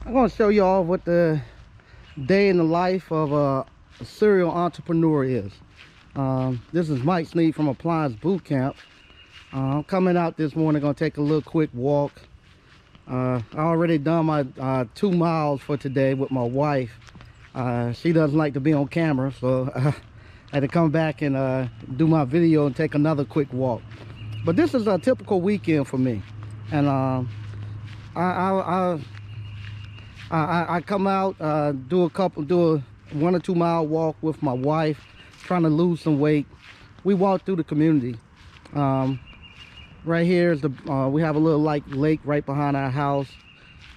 I'm going to show y'all what the day in the life of a serial entrepreneur is. This is Mike Sneed from Appliance Boot Camp. I'm coming out this morning, going to take a little quick walk. I already done my 2 miles for today with my wife. She doesn't like to be on camera, so I had to come back and do my video and take another quick walk. But this is a typical weekend for me, and I come out, do a 1 or 2 mile walk with my wife, trying to lose some weight. We walk through the community. Right here is we have a little lake right behind our house.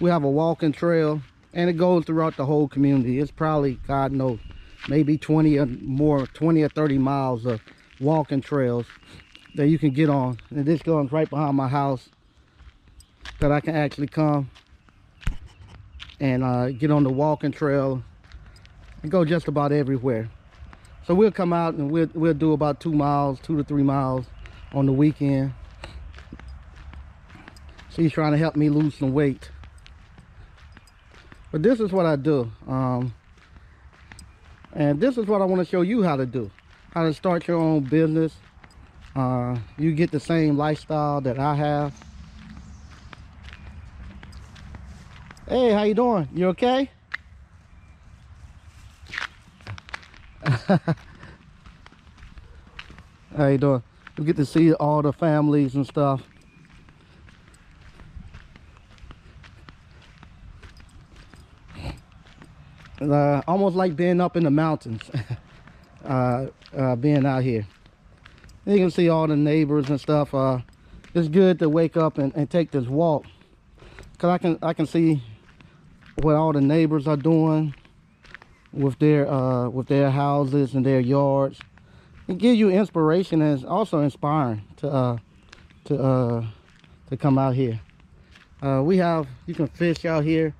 We have a walking trail, and it goes throughout the whole community. It's probably, God knows, maybe 20 or 30 miles of walking trails that you can get on. And this goes right behind my house, that I can actually come and get on the walking trail and go just about everywhere. So we'll come out and we'll do about 2 to 3 miles on the weekend. She's trying to help me lose some weight. But this is what I do. And this is what I want to show you how to do. How to start your own business. You get the same lifestyle that I have. Hey, how you doing? You okay? How you doing? You get to see all the families and stuff. Almost like being up in the mountains. Being out here, you can see all the neighbors and stuff. It's good to wake up and take this walk, because I can see what all the neighbors are doing with their houses and their yards. It gives you inspiration, and it's also inspiring to come out here. You can fish out here.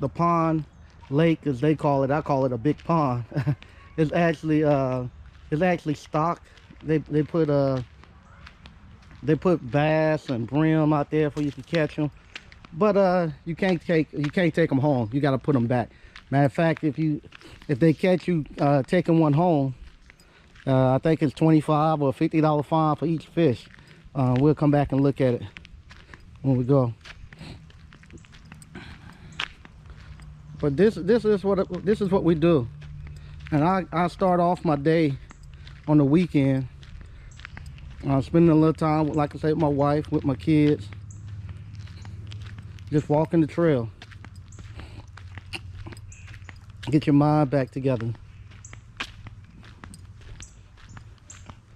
The pond, lake as they call it, I call it a big pond. It's actually stocked. They put bass and brim out there for you to catch them, but you can't take them home. You got to put them back. Matter of fact, if they catch you taking one home, I think it's $25 or $50 fine for each fish. We'll come back and look at it when we go. But this is what we do. And I start off my day on the weekend, spending a little time, like I say, with my wife, with my kids, just walking the trail. Get your mind back together.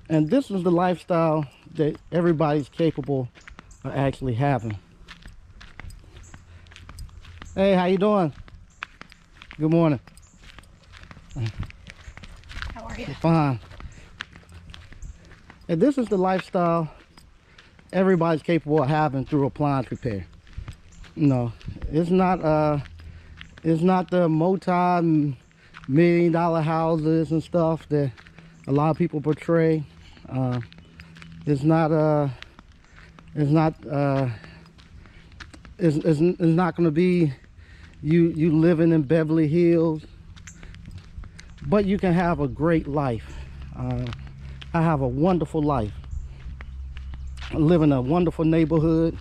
And this is the lifestyle that everybody's capable of actually having. Hey, how you doing? Good morning. How are you? Fine. And this is the lifestyle everybody's capable of having through appliance repair. You know, it's not the multi-million-dollar houses and stuff that a lot of people portray. It's not going to be you living in Beverly Hills, but you can have a great life. I have a wonderful life. I live in a wonderful neighborhood.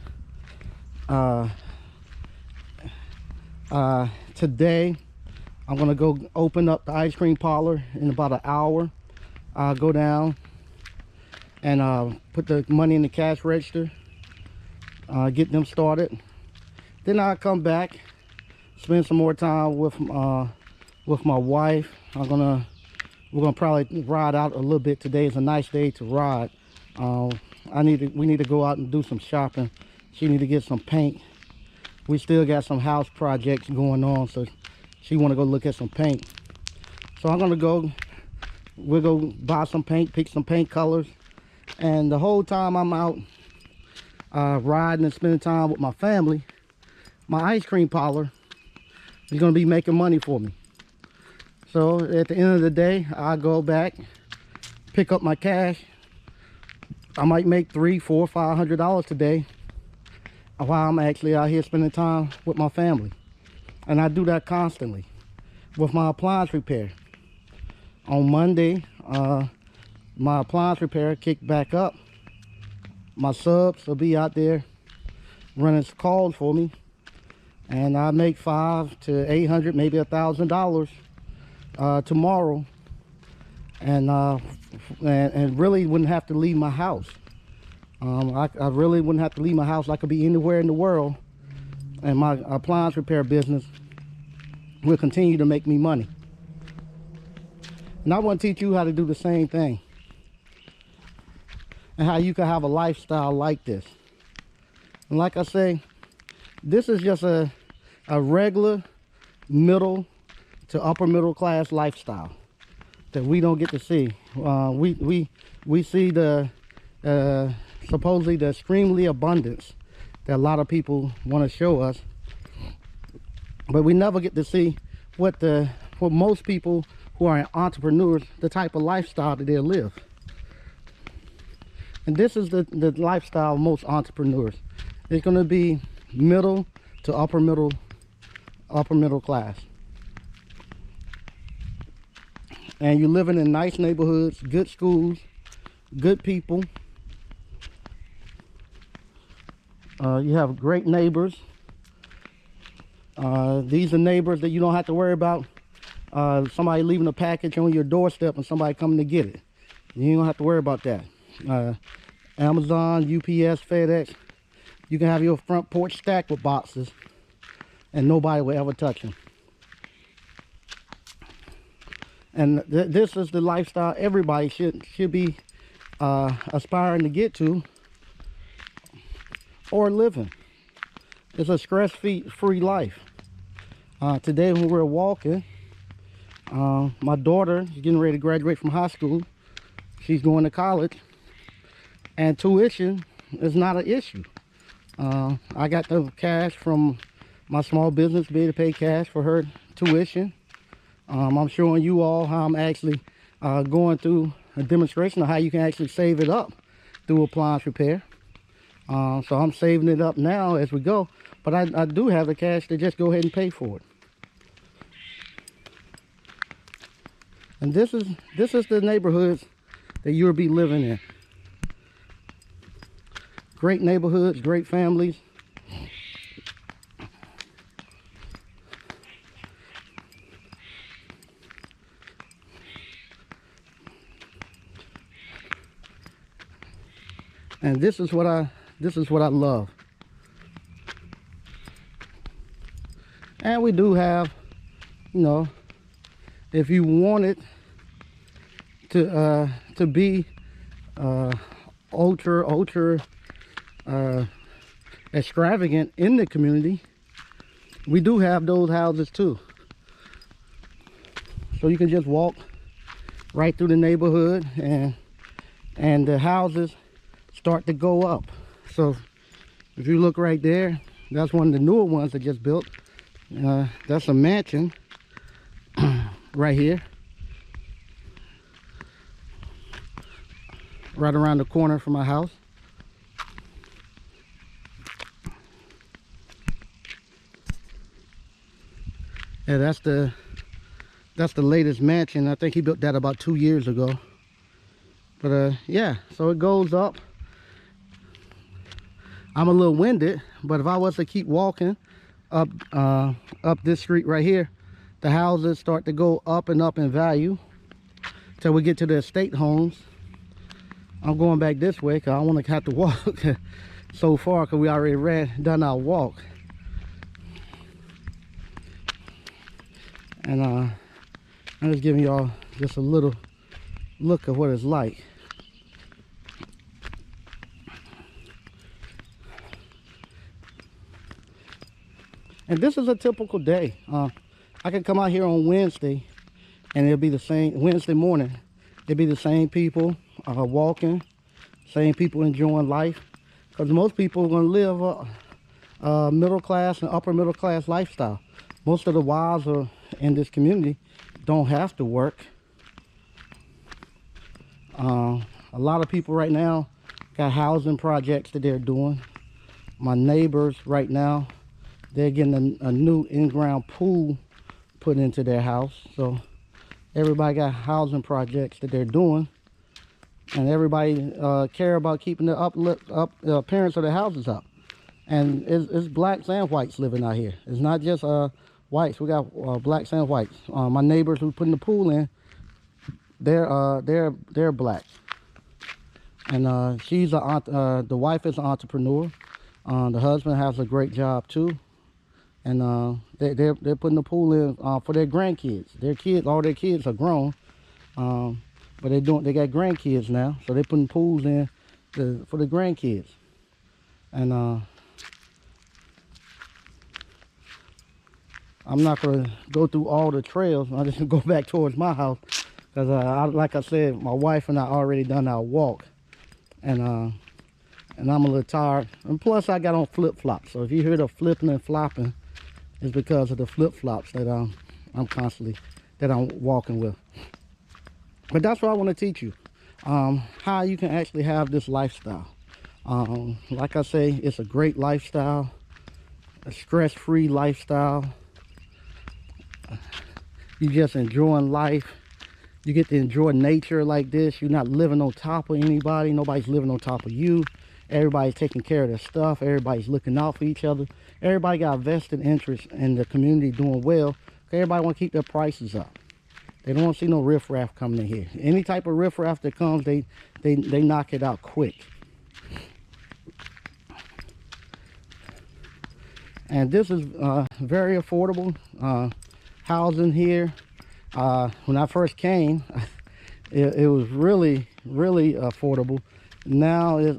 Today I'm gonna go open up the ice cream parlor in about an hour. I'll go down and put the money in the cash register, get them started. Then I'll come back, spend some more time with my wife. We're gonna probably ride out a little bit. Today is a nice day to ride. We need to go out and do some shopping. She need to get some paint. We still got some house projects going on, so she want to go look at some paint. So we'll go buy some paint, pick some paint colors, and the whole time I'm out riding and spending time with my family, my ice cream parlor is going to be making money for me. So at the end of the day, I'll go back, pick up my cash. I might make $300, $400, $500 today while I'm actually out here spending time with my family. And I do that constantly with my appliance repair. On Monday, my appliance repair kicked back up. My subs will be out there running calls for me, and I make $500 to $800, maybe $1,000 tomorrow, and really wouldn't have to leave my house. I really wouldn't have to leave my house. I could be anywhere in the world, and my appliance repair business will continue to make me money. And I want to teach you how to do the same thing, and how you can have a lifestyle like this. And like I say, this is just a regular middle to upper middle class lifestyle that we don't get to see. We see the supposedly the extremely abundance that a lot of people want to show us, but we never get to see what most people who are entrepreneurs, the type of lifestyle that they live. And this is the lifestyle of most entrepreneurs. It's going to be middle to upper middle class. And you're living in nice neighborhoods, good schools, good people. You have great neighbors. These are neighbors that you don't have to worry about somebody leaving a package on your doorstep and somebody coming to get it. You don't have to worry about that. Amazon, UPS, FedEx, you can have your front porch stacked with boxes and nobody will ever touch them. And this is the lifestyle everybody should be aspiring to get to or living. It's a stress-free life. Today when we were walking, my daughter is getting ready to graduate from high school. She's going to college, and tuition is not an issue. I got the cash from my small business to be able to pay cash for her tuition. I'm showing you all how I'm actually going through a demonstration of how you can actually save it up through appliance repair. So I'm saving it up now as we go, but I do have the cash to just go ahead and pay for it. And this is the neighborhoods that you'll be living in. Great neighborhoods, great families. And this is what I love. And we do have, you know, if you wanted to be ultra extravagant in the community, we do have those houses too. So you can just walk right through the neighborhood, and the houses start to go up. So if you look right there, that's one of the newer ones that just built. That's a mansion right here, right around the corner from my house. Yeah, that's the latest mansion. I think he built that about 2 years ago. But yeah, so it goes up. I'm a little winded, but if I was to keep walking up this street right here, the houses start to go up and up in value till we get to the estate homes. I'm going back this way because I don't want to have to walk so far, because we already done our walk. And I'm just giving y'all just a little look of what it's like. And this is a typical day. I can come out here on Wednesday and it'll be the same. Wednesday morning, it'll be the same people walking, same people enjoying life. Because most people are going to live a middle class and upper middle class lifestyle. Most of the wives in this community don't have to work. A lot of people right now got housing projects that they're doing. My neighbors right now they're getting a new in-ground pool put into their house. So everybody got housing projects that they're doing, and everybody care about keeping the appearance of the houses up. And it's blacks and whites living out here. It's not just whites. We got blacks and whites. My neighbors who putting the pool in, they're black. And she's the wife is an entrepreneur. The husband has a great job too. And they're putting the pool in for their grandkids. All their kids are grown, but they got grandkids now, so they're putting pools in for the grandkids. And I'm not gonna go through all the trails. I'm just gonna go back towards my house because, like I said, my wife and I already done our walk, and I'm a little tired. And plus, I got on flip-flops. So if you hear the flipping and flopping, it's because of the flip-flops that I'm walking with. But that's what I want to teach you, how you can actually have this lifestyle. Like I say, it's a great lifestyle, a stress-free lifestyle. You just enjoying life. You get to enjoy nature like this. You're not living on top of anybody. Nobody's living on top of you. Everybody's taking care of their stuff. Everybody's looking out for each other. Everybody got a vested interest in the community doing well. Everybody want to keep their prices up. They don't want to see no riffraff coming in here. Any type of riffraff that comes, they knock it out quick. And this is very affordable housing here. When I first came, it was really affordable. Now it's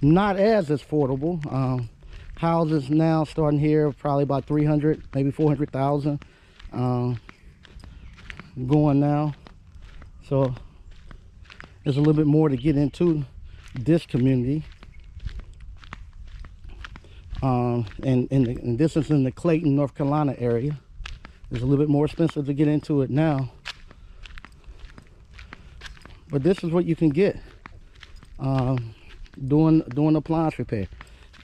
not as affordable. Houses now starting here probably about 300, maybe 400,000 going now. So there's a little bit more to get into this community. And this is in the Clayton, North Carolina area. It's a little bit more expensive to get into it now. But this is what you can get doing appliance repair.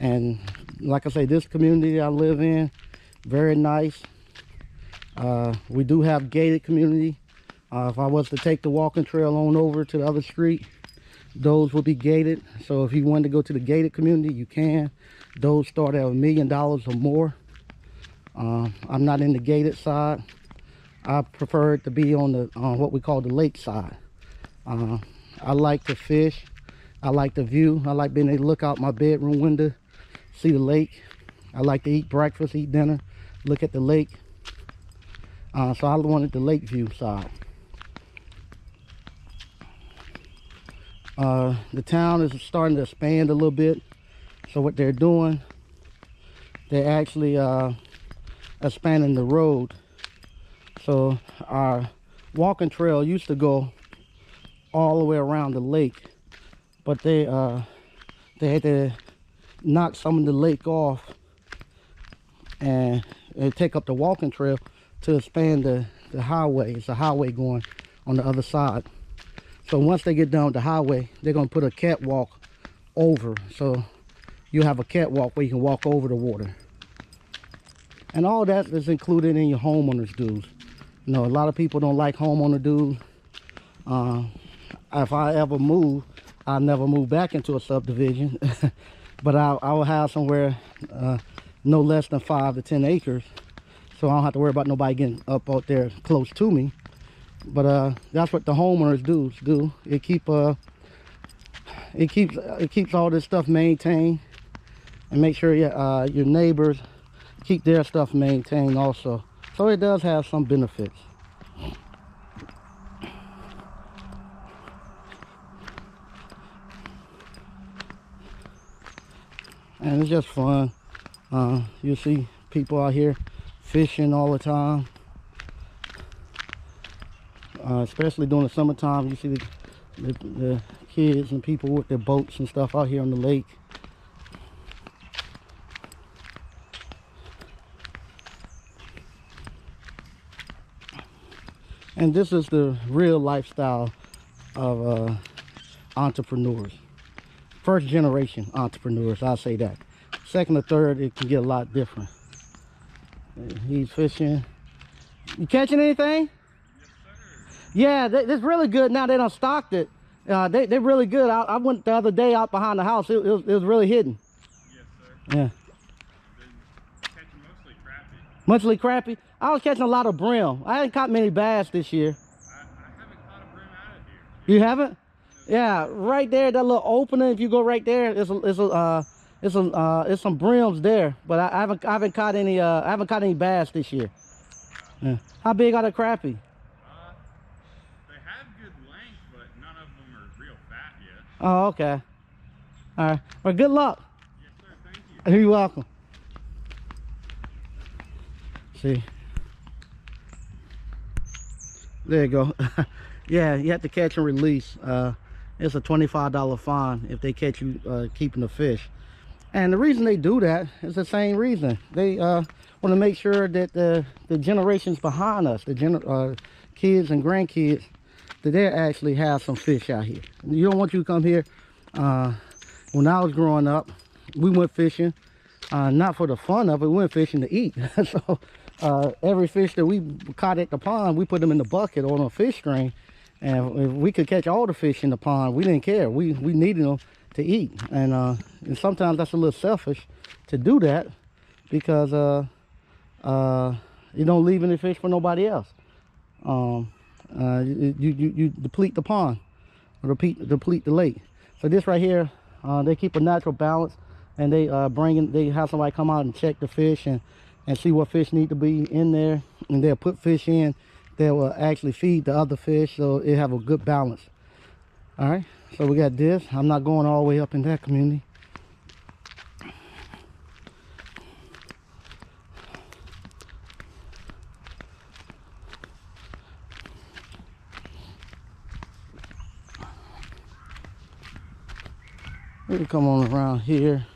And like I say, this community I live in, very nice. We do have gated community. If I was to take the walking trail on over to the other street, those will be gated. So if you want to go to the gated community, you can. Those start at $1 million or more. I'm not in the gated side. I prefer it to be on the what we call the lake side. I like to fish. I like the view. I like being able to look out my bedroom window, see the lake. I like to eat breakfast, eat dinner, look at the lake. So I wanted the lake view side. The town is starting to expand a little bit. So what they're doing, they're actually expanding the road. So our walking trail used to go all the way around the lake, but they had to knock some of the lake off and take up the walking trail to expand the highway. It's a highway going on the other side. So once they get down the highway, they're going to put a catwalk over. So you have a catwalk where you can walk over the water. And all that is included in your homeowner's dues. You know, a lot of people don't like homeowner dues. If I ever move, I'll never move back into a subdivision. But I will have somewhere no less than 5 to 10 acres. So I don't have to worry about nobody getting up out there close to me. But that's what the homeowners do. It keeps all this stuff maintained, and make sure your neighbors keep their stuff maintained also. So it does have some benefits. And it's just fun. You see people out here fishing all the time. Especially during the summertime, you see the kids and people with their boats and stuff out here on the lake. And this is the real lifestyle of entrepreneurs. First generation entrepreneurs, I'll say that. second or third, it can get a lot different. He's fishing. You catching anything? Yeah, it's really good now. They done stocked it. They're really good. I went the other day out behind the house. It was really hidden. Yes, sir. Yeah. Been catching mostly crappie. Mostly crappie. I was catching a lot of brim. I haven't caught many bass this year. I haven't caught a brim out of here. You haven't? Yeah, right there, that little opening. If you go right there, it's some brims there. But I haven't caught any bass this year. Yeah. How big are the crappie? They have good length, but none of them are real fat yet. Oh, okay. All right. Well, good luck. Yes, sir. Thank you. You're welcome. See. There you go. Yeah, you have to catch and release. It's a $25 fine if they catch you keeping the fish. And the reason they do that is the same reason. They want to make sure that the generations behind us, the kids and grandkids, that they actually have some fish out here. You don't want you to come here. When I was growing up, we went fishing, not for the fun of it, we went fishing to eat. So every fish that we caught at the pond, we put them in the bucket or on a fish string. And if we could catch all the fish in the pond, we didn't care. We needed them to eat. And sometimes that's a little selfish to do that, because you don't leave any fish for nobody else. You deplete the pond, or deplete the lake. So this right here, they keep a natural balance, and they have somebody come out and check the fish and see what fish need to be in there, and they'll put fish in that will actually feed the other fish, so it have a good balance. All right, so we got this. I'm not going all the way up in that community. We can come on around here.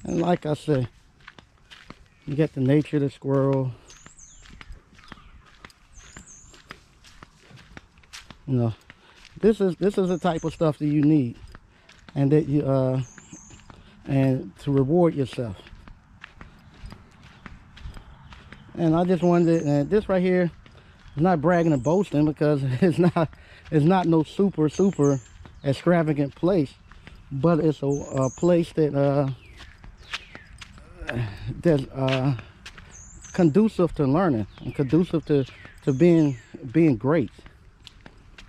And like I said, you get the nature of the squirrel. You know, this is the type of stuff that you need, and that you and to reward yourself. And I just wanted, and this right here is not bragging and boasting, because it's not no super extravagant place, but it's a place that that's conducive to learning and conducive to being great.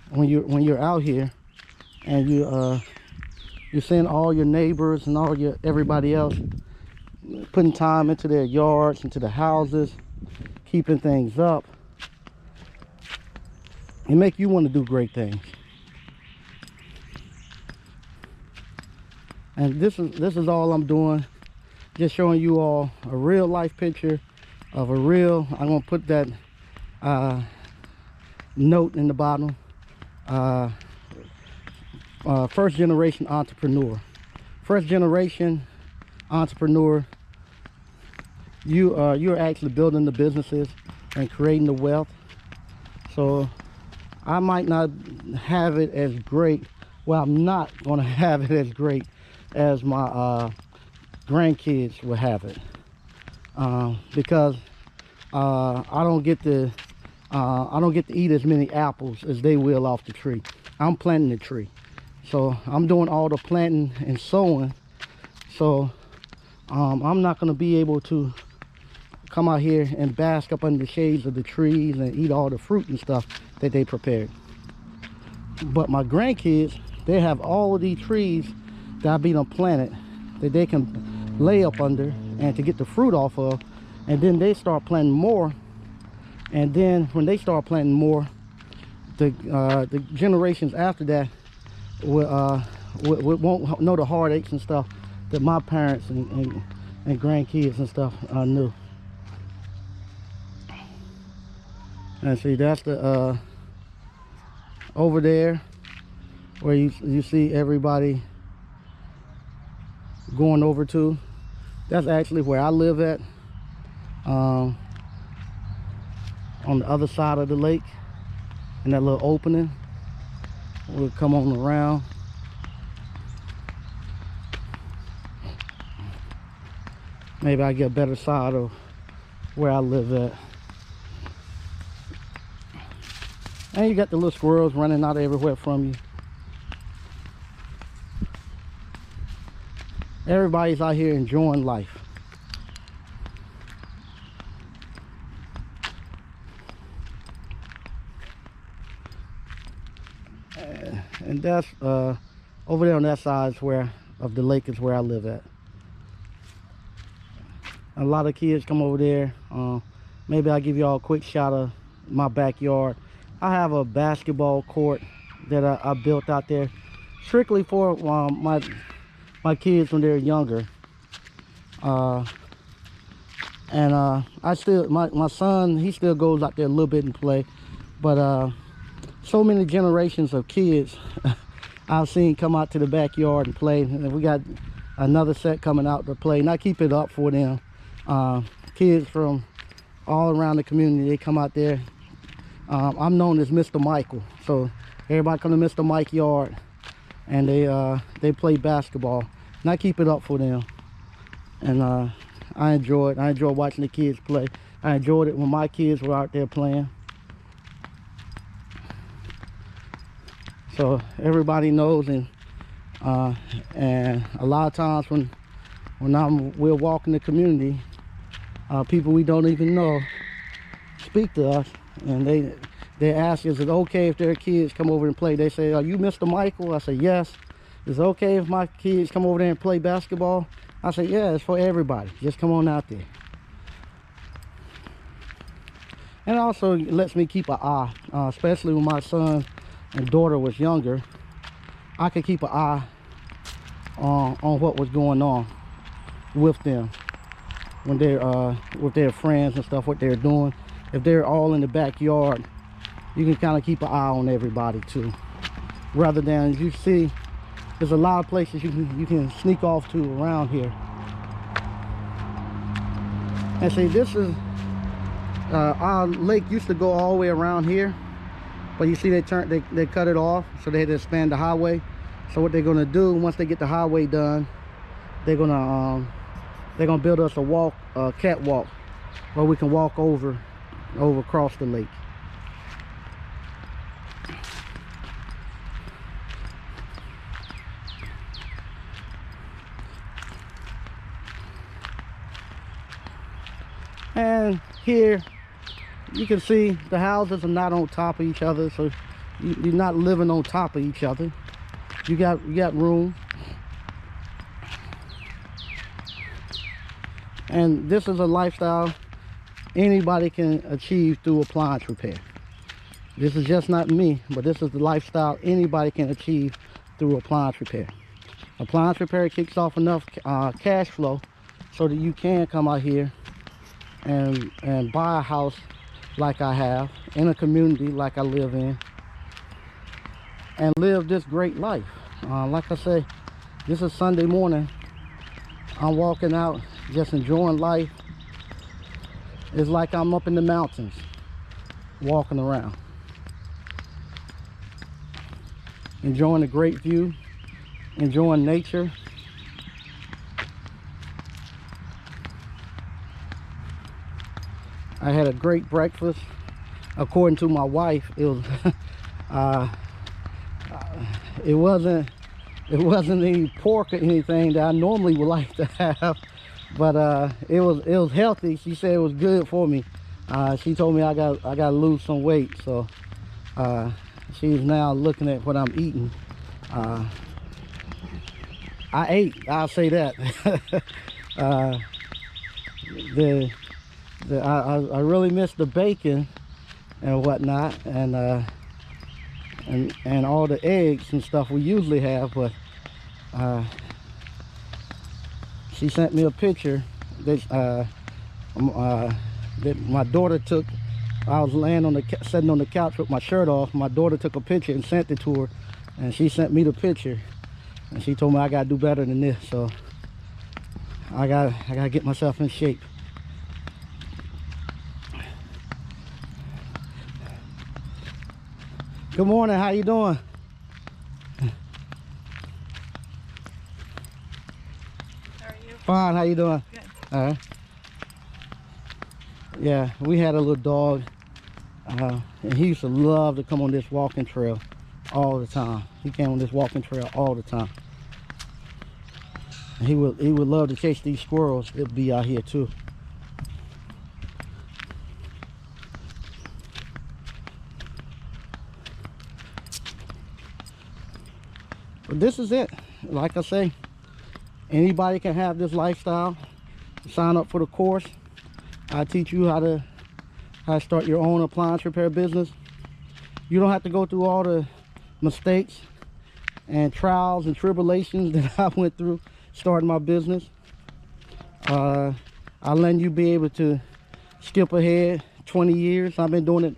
When you're out here and you're seeing all your neighbors and everybody else putting time into their yards, into the houses, keeping things up, it make you want to do great things. And this is all I'm doing, just showing you all a real life picture of a real, I'm gonna put that note in the bottom, first generation entrepreneur. First generation entrepreneur, you're actually building the businesses and creating the wealth. So I might not have it as great, well, I'm not gonna have it as great as my grandkids will have it, because I don't get to eat as many apples as they will off the tree. I'm planting the tree, so I'm doing all the planting and sowing. So I'm not going to be able to come out here and bask up under the shades of the trees and eat all the fruit and stuff that they prepared. But my grandkids, they have all of these trees that I've been planted that they can lay up under and to get the fruit off of, and then they start planting more. And then when they start planting more, the generations after that won't know the heartaches and stuff that my parents and grandkids and stuff knew. And see, that's the over there where you see everybody going over to. That's actually where I live at. on the other side of the lake, in that little opening. We'll come on around. Maybe I get a better side of where I live at. And you got the little squirrels running out everywhere from you. Everybody's out here enjoying life. And that's over there on that side is where of the lake is where I live at. A lot of kids come over there. Maybe I'll give y'all a quick shot of my backyard. I have a basketball court that I built out there strictly for my kids when they're younger. I still, my son, he still goes out there a little bit and play, but so many generations of kids I've seen come out to the backyard and play, and we got another set coming out to play, and I keep it up for them. Kids from all around the community, they come out there. I'm known as Mr. Michael, so everybody come to Mr. Mike's yard and they play basketball, and I keep it up for them. And I enjoy it. I enjoy watching the kids play. I enjoyed it when my kids were out there playing. So everybody knows, and a lot of times when we're walking the community, people we don't even know speak to us, and they ask, is it okay if their kids come over and play? They say, are you Mr. Michael? I say, yes. Is it okay if my kids come over there and play basketball? I say, yeah, it's for everybody. Just come on out there. And also it lets me keep an eye, especially when my son and daughter was younger. I could keep an eye on what was going on with them when they're with their friends and stuff, what they're doing. If they're all in the backyard, you can kind of keep an eye on everybody too, rather than, you see, there's a lot of places you can sneak off to around here. And see, this is our lake used to go all the way around here, but you see they cut it off, so they had to expand the highway. So what they're gonna do, once they get the highway done, they're gonna build us a catwalk where we can walk over across the lake. And here you can see the houses are not on top of each other, so you're not living on top of each other. You got room. And this is a lifestyle anybody can achieve through appliance repair. This is just not me, but this is the lifestyle anybody can achieve through appliance repair. Appliance repair kicks off enough cash flow so that you can come out here and buy a house like I have, in a community like I live in, and live this great life. Like I say, this is Sunday morning. I'm walking out, just enjoying life. It's like I'm up in the mountains, walking around, enjoying the great view, enjoying nature. I had a great breakfast. According to my wife, it was it wasn't any pork or anything that I normally would like to have, but it was healthy. She said it was good for me. She told me I gotta lose some weight, so she's now looking at what I'm eating. I ate, I'll say that. I really miss the bacon and whatnot, and all the eggs and stuff we usually have, but she sent me a picture that my daughter took. I was laying sitting on the couch with my shirt off. My daughter took a picture and sent it to her, and she sent me the picture, and she told me I gotta do better than this, so I gotta get myself in shape. Good morning. How you doing? How are you? Fine. How you doing? Good. All right. Yeah, we had a little dog, and he used to love to come on this walking trail all the time. He came on this walking trail all the time. And he would love to chase these squirrels. It'll be out here too. But this is it. Like I say, anybody can have this lifestyle. Sign up for the course. I teach you how to start your own appliance repair business. You don't have to go through all the mistakes and trials and tribulations that I went through starting my business. I'll let you be able to skip ahead 20 years. I've been doing it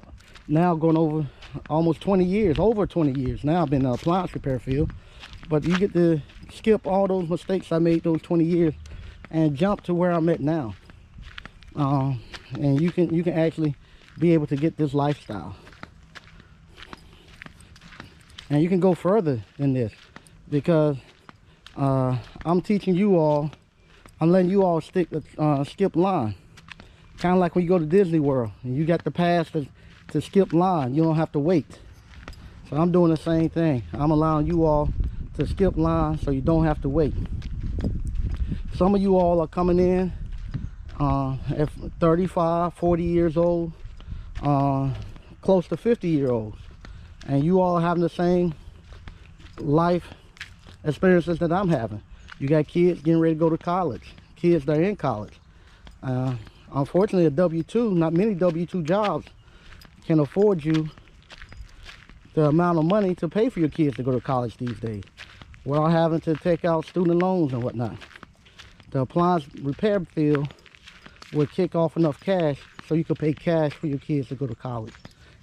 now, going over almost 20 years, over 20 years now. I've been in the appliance repair field. But you get to skip all those mistakes I made those 20 years and jump to where I'm at now. And you can actually be able to get this lifestyle. And you can go further than this, because I'm teaching you all, I'm letting you all skip line. Kind of like when you go to Disney World and you got the pass to skip line. You don't have to wait. So I'm doing the same thing. I'm allowing you all to skip line so you don't have to wait. Some of you all are coming in at 35, 40 years old, close to 50-year-olds, and you all having the same life experiences that I'm having. You got kids getting ready to go to college, kids that are in college. Unfortunately, a W-2, not many W-2 jobs can afford you the amount of money to pay for your kids to go to college these days, without having to take out student loans and whatnot. The appliance repair field will kick off enough cash so you can pay cash for your kids to go to college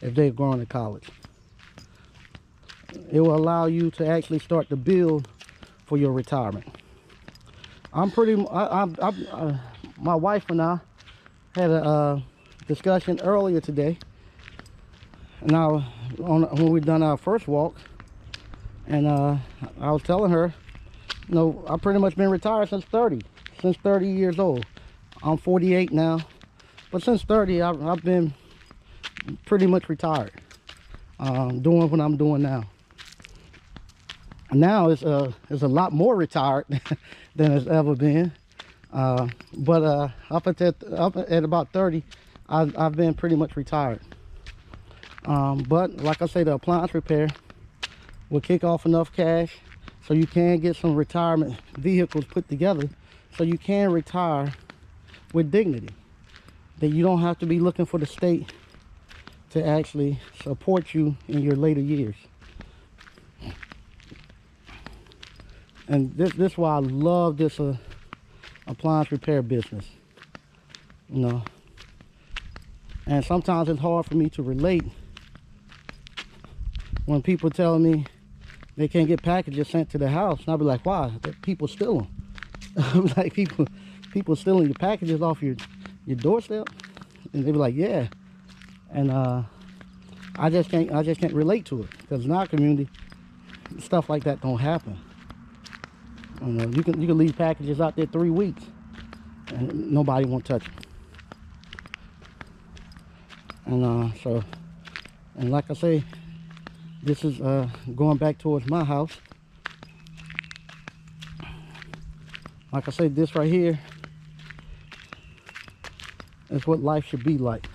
if they're going to college. It will allow you to actually start to build for your retirement. My wife and I had a discussion earlier today, and when we done our first walk, and I was telling her, you know, I've pretty much been retired since 30 years old. I'm 48 now, but since 30 I've been pretty much retired, doing what I'm doing now. Now it's a lot more retired than it's ever been, but up at about 30 I've been pretty much retired. But like I say, the appliance repair will kick off enough cash so you can get some retirement vehicles put together so you can retire with dignity, that you don't have to be looking for the state to actually support you in your later years. And this is why I love this appliance repair business, you know. And sometimes it's hard for me to relate when people tell me they can't get packages sent to the house, and I'll be like, why? People steal them. I'm like, people stealing your packages off your doorstep, and they be like, yeah. And I just can't relate to it, because in our community stuff like that don't happen. You know, you can leave packages out there 3 weeks and nobody won't touch them. And and like I say, this is going back towards my house. Like I say, this right here is what life should be like.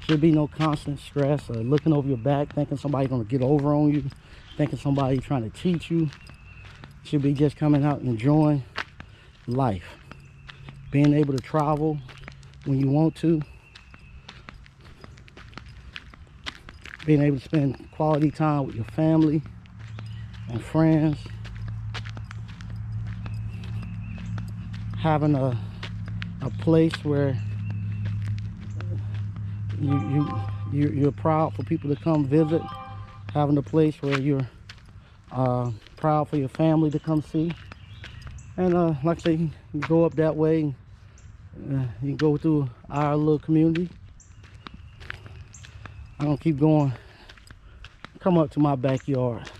Should be no constant stress or looking over your back, thinking somebody's gonna get over on you, thinking somebody's trying to cheat you. Should be just coming out enjoying life, being able to travel when you want to, being able to spend quality time with your family and friends, having a place where you're proud for people to come visit, having a place where you're proud for your family to come see. And like I say, you go up that way, you go through our little community, I'm gonna keep going. Come up to my backyard.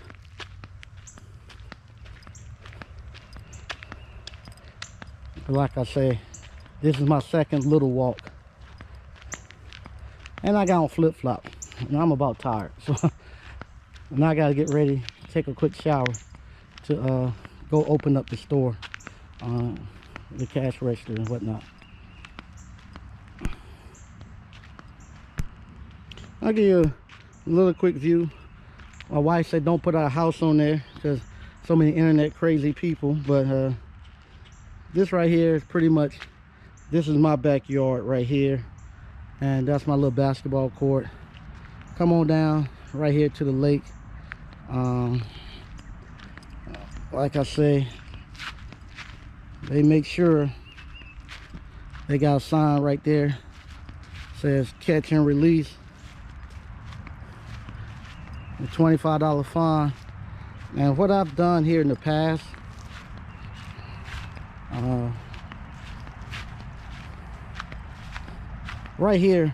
Like I say, this is my second little walk. And I got on flip-flop. And I'm about tired. So now I gotta get ready, take a quick shower to go open up the store, the cash register and whatnot. I'll give you a little quick view. My wife said don't put our house on there because so many internet crazy people, but this right here is pretty much, this is my backyard right here, and that's my little basketball court. Come on down right here to the lake. Like I say, they make sure they got a sign right there, says catch and release, a $25 fine. And what I've done here in the past, right here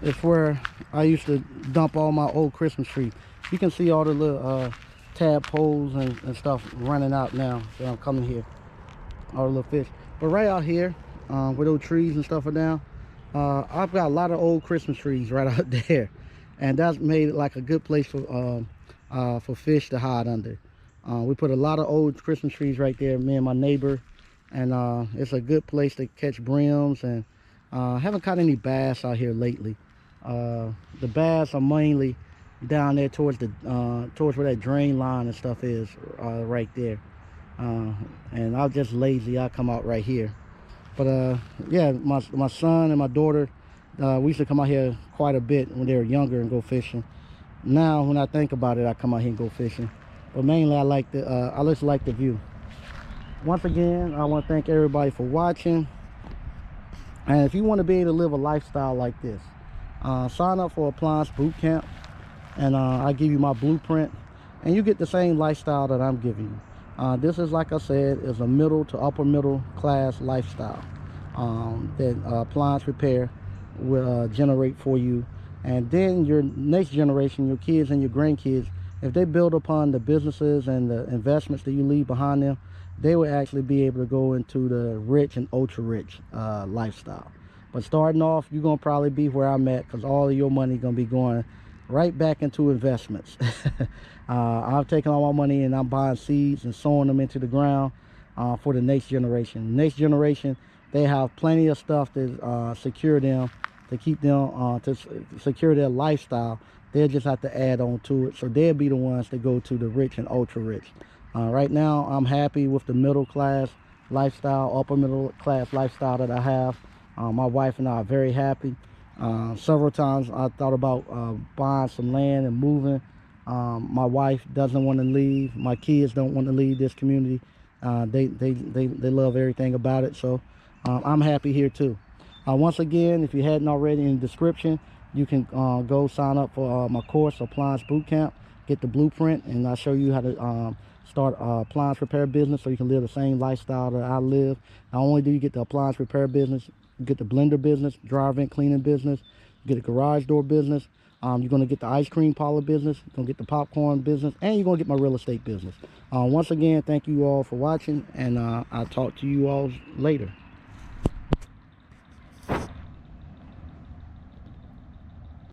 is where I used to dump all my old Christmas trees. You can see all the little tadpoles and stuff running out now. So I'm coming here, all the little fish. But right out here, where those trees and stuff are down, I've got a lot of old Christmas trees right out there, and that's made it like a good place for fish to hide under. We put a lot of old Christmas trees right there, me and my neighbor, and it's a good place to catch brims. And haven't caught any bass out here lately. The bass are mainly down there towards the towards where that drain line and stuff is, right there. And I'm just lazy, I come out right here. But yeah, my son and my daughter, we used to come out here quite a bit when they were younger and go fishing. Now when I think about it, I come out here and go fishing, but mainly I like the I just like the view. Once again, I want to thank everybody for watching, and if you want to be able to live a lifestyle like this, sign up for Appliance Boot Camp, and I give you my blueprint, and you get the same lifestyle that I'm giving you. This is, like I said, is a middle to upper middle class lifestyle that appliance repair will generate for you. And then your next generation, your kids and your grandkids, if they build upon the businesses and the investments that you leave behind them, they will actually be able to go into the rich and ultra rich lifestyle. But starting off, you're gonna probably be where I'm at, because all of your money gonna be going right back into investments. I'm taking all my money and I'm buying seeds and sowing them into the ground for the next generation. Next generation, they have plenty of stuff to secure them, to keep them, to secure their lifestyle. They'll just have to add on to it. So they'll be the ones that go to the rich and ultra rich. Right now, I'm happy with the middle class lifestyle, upper middle class lifestyle that I have. My wife and I are very happy. Several times I thought about buying some land and moving. My wife doesn't want to leave. My kids don't want to leave this community. They love everything about it. So I'm happy here too. Once again, if you hadn't already, in the description, you can go sign up for my course, Appliance Boot Camp. Get the blueprint, and I'll show you how to start appliance repair business so you can live the same lifestyle that I live. Not only do you get the appliance repair business, you get the blender business, dryer vent cleaning business, you get a garage door business, you're going to get the ice cream parlor business, you're going to get the popcorn business, and you're going to get my real estate business. Once again, thank you all for watching, and I'll talk to you all later.